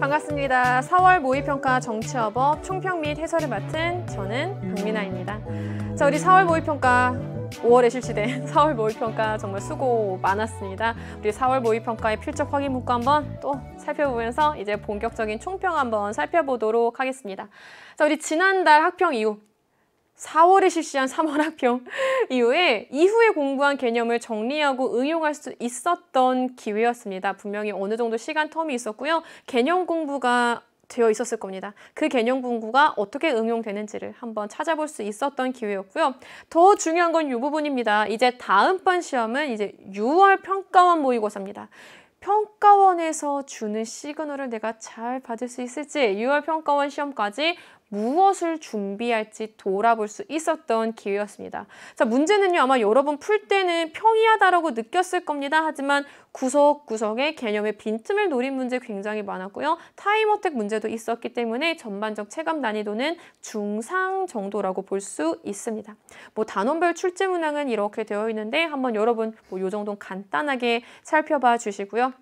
반갑습니다. 4월 모의평가 정치어법 총평 및 해설을 맡은 저는 박민아입니다. 자, 우리 4월 모의평가 5월에 실시된 4월 모의평가 정말 수고 많았습니다. 우리 4월 모의평가의 필적 확인 문구 한번 또 살펴보면서 이제 본격적인 총평 한번 살펴보도록 하겠습니다. 자, 우리 지난달 학평 이후 4월에 실시한 3월 학평 이후에 공부한 개념을 정리하고 응용할 수 있었던 기회였습니다. 분명히 어느 정도 시간 텀이 있었고요. 개념 공부가 되어 있었을 겁니다. 그 개념 공부가 어떻게 응용되는지를 한번 찾아볼 수 있었던 기회였고요. 더 중요한 건 이 부분입니다. 이제 다음번 시험은 이제 6월 평가원 모의고사입니다. 평가원에서 주는 시그널을 내가 잘 받을 수 있을지 6월 평가원 시험까지 무엇을 준비할지 돌아볼 수 있었던 기회였습니다. 자, 문제는요, 아마 여러분 풀 때는 평이하다라고 느꼈을 겁니다. 하지만 구석구석에 개념의 빈틈을 노린 문제 굉장히 많았고요. 타임어택 문제도 있었기 때문에 전반적 체감 난이도는 중상 정도라고 볼 수 있습니다. 뭐 단원별 출제 문항은 이렇게 되어 있는데 한번 여러분 요 정도는 간단하게 살펴봐 주시고요.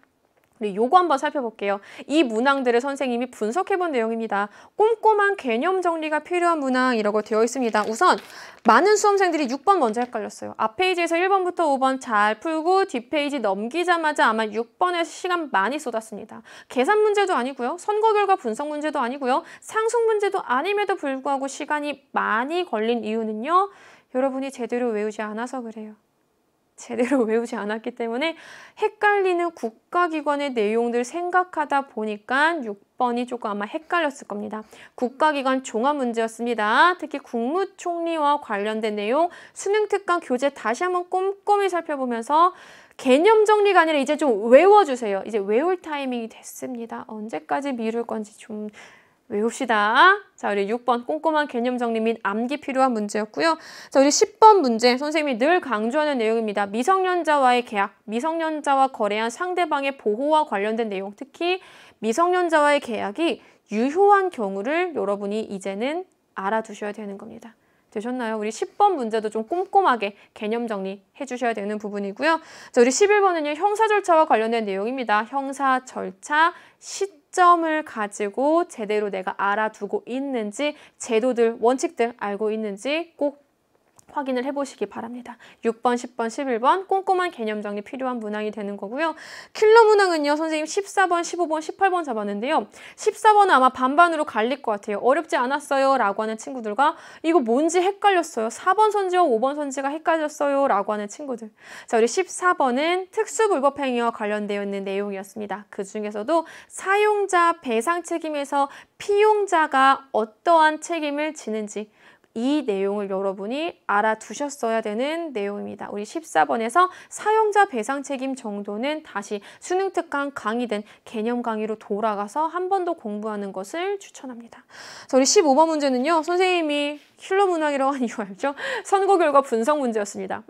우리 요거 한번 살펴볼게요. 이 문항들을 선생님이 분석해본 내용입니다. 꼼꼼한 개념 정리가 필요한 문항이라고 되어 있습니다. 우선 많은 수험생들이 6번 먼저 헷갈렸어요. 앞 페이지에서 1번부터 5번 잘 풀고 뒷페이지 넘기자마자 아마 6번에서 시간 많이 쏟았습니다. 계산 문제도 아니고요. 선거 결과 분석 문제도 아니고요. 상속 문제도 아님에도 불구하고 시간이 많이 걸린 이유는요. 여러분이 제대로 외우지 않아서 그래요. 제대로 외우지 않았기 때문에 헷갈리는 국가기관의 내용들 생각하다 보니까 6번이 조금 아마 헷갈렸을 겁니다. 국가기관 종합 문제였습니다. 특히 국무총리와 관련된 내용, 수능특강 교재 다시 한번 꼼꼼히 살펴보면서 개념 정리가 아니라 이제 좀 외워주세요. 이제 외울 타이밍이 됐습니다. 언제까지 미룰 건지 좀 외웁시다. 자, 우리 6번 꼼꼼한 개념 정리 및 암기 필요한 문제였고요. 자, 우리 10번 문제 선생님이 늘 강조하는 내용입니다. 미성년자와의 계약, 미성년자와 거래한 상대방의 보호와 관련된 내용, 특히 미성년자와의 계약이 유효한 경우를 여러분이 이제는 알아두셔야 되는 겁니다. 되셨나요? 우리 10번 문제도 좀 꼼꼼하게 개념 정리해 주셔야 되는 부분이고요. 자, 우리 11번은요. 형사 절차와 관련된 내용입니다. 형사 절차, 시점을 가지고 제대로 내가 알아두고 있는지, 제도들, 원칙들 알고 있는지 꼭 확인을 해보시기 바랍니다. 6번, 10번, 11번 꼼꼼한 개념 정리 필요한 문항이 되는 거고요. 킬러 문항은요. 선생님 14번, 15번, 18번 잡았는데요. 14번은 아마 반반으로 갈릴 것 같아요. 어렵지 않았어요 라고 하는 친구들과 이거 뭔지 헷갈렸어요. 4번 선지와 5번 선지가 헷갈렸어요 라고 하는 친구들. 자, 우리 14번은 특수불법행위와 관련되어 있는 내용이었습니다. 그 중에서도 사용자 배상 책임에서 피용자가 어떠한 책임을 지는지 이 내용을 여러분이 알아두셨어야 되는 내용입니다. 우리 14번에서 사용자 배상 책임 정도는 다시 수능특강 강의든 개념 강의로 돌아가서 한 번 더 공부하는 것을 추천합니다. 자, 우리 15번 문제는요. 선생님이 킬러 문항이라고 한 이유 알죠? 선거 결과 분석 문제였습니다.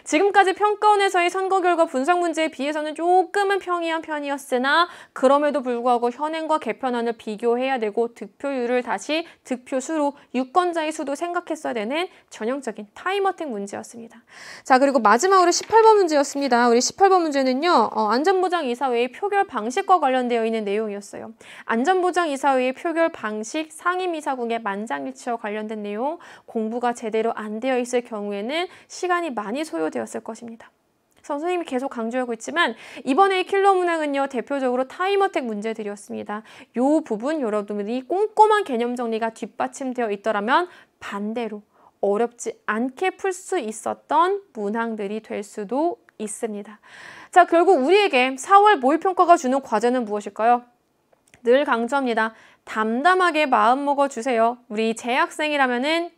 지금까지 평가원에서의 선거 결과 분석 문제에 비해서는 조금은 평이한 편이었으나 그럼에도 불구하고 현행과 개편안을 비교해야 되고 득표율을 다시 득표수로 유권자의 수도 생각했어야 되는 전형적인 타임어택 문제였습니다. 자, 그리고 마지막으로 18번 문제였습니다. 우리 18번 문제는요. 안전보장이사회의 표결 방식과 관련되어 있는 내용이었어요. 안전보장이사회의 표결 방식, 상임이사국의 만장일치와 관련된 내용 공부가 제대로 안 되어 있을 경우에는 시간이 많이 소요되었을 것입니다. 선생님이 계속 강조하고 있지만 이번에 킬러 문항은요. 대표적으로 타임어택 문제들이었습니다. 이 부분 여러분들이 꼼꼼한 개념 정리가 뒷받침되어 있더라면 반대로 어렵지 않게 풀 수 있었던 문항들이 될 수도 있습니다. 자, 결국 우리에게 4월 모의평가가 주는 과제는 무엇일까요? 늘 강조합니다. 담담하게 마음 먹어주세요. 우리 재학생이라면은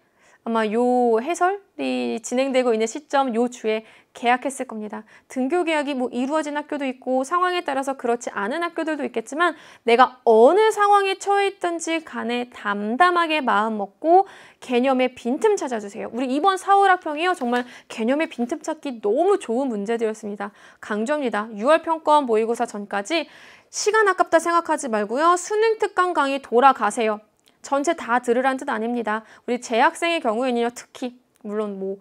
아마 요 해설이 진행되고 있는 시점 요 주에 계약했을 겁니다. 등교 계약이 뭐 이루어진 학교도 있고 상황에 따라서 그렇지 않은 학교들도 있겠지만 내가 어느 상황에 처해 있든지 간에 담담하게 마음 먹고 개념의 빈틈 찾아주세요. 우리 이번 4월 학평이요. 정말 개념의 빈틈 찾기 너무 좋은 문제들이었습니다. 강조합니다. 6월 평가원 모의고사 전까지 시간 아깝다 생각하지 말고요. 수능특강 강의 돌아가세요. 전체 다 들으란 뜻 아닙니다. 우리 재학생의 경우에는요. 특히 물론 뭐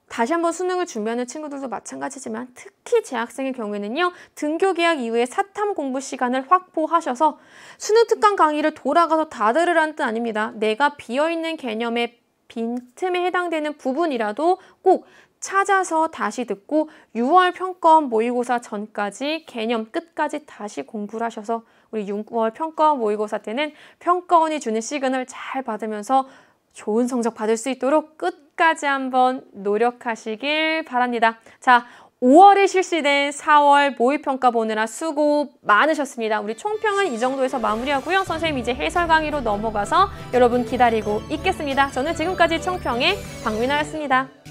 다시 한번 수능을 준비하는 친구들도 마찬가지지만 특히 재학생의 경우에는요. 등교 개학 이후에 사탐 공부 시간을 확보하셔서 수능 특강 강의를 돌아가서 다 들으라는 뜻 아닙니다. 내가 비어있는 개념의 빈틈에 해당되는 부분이라도 꼭 찾아서 다시 듣고 6월 평가원 모의고사 전까지 개념 끝까지 다시 공부를 하셔서 우리 6월 평가원 모의고사 때는 평가원이 주는 시그널 잘 받으면서 좋은 성적 받을 수 있도록 끝까지 한번 노력하시길 바랍니다. 자, 5월에 실시된 4월 모의평가 보느라 수고 많으셨습니다. 우리 총평은 이 정도에서 마무리하고요. 선생님 이제 해설 강의로 넘어가서 여러분 기다리고 있겠습니다. 저는 지금까지 총평의 박민아였습니다.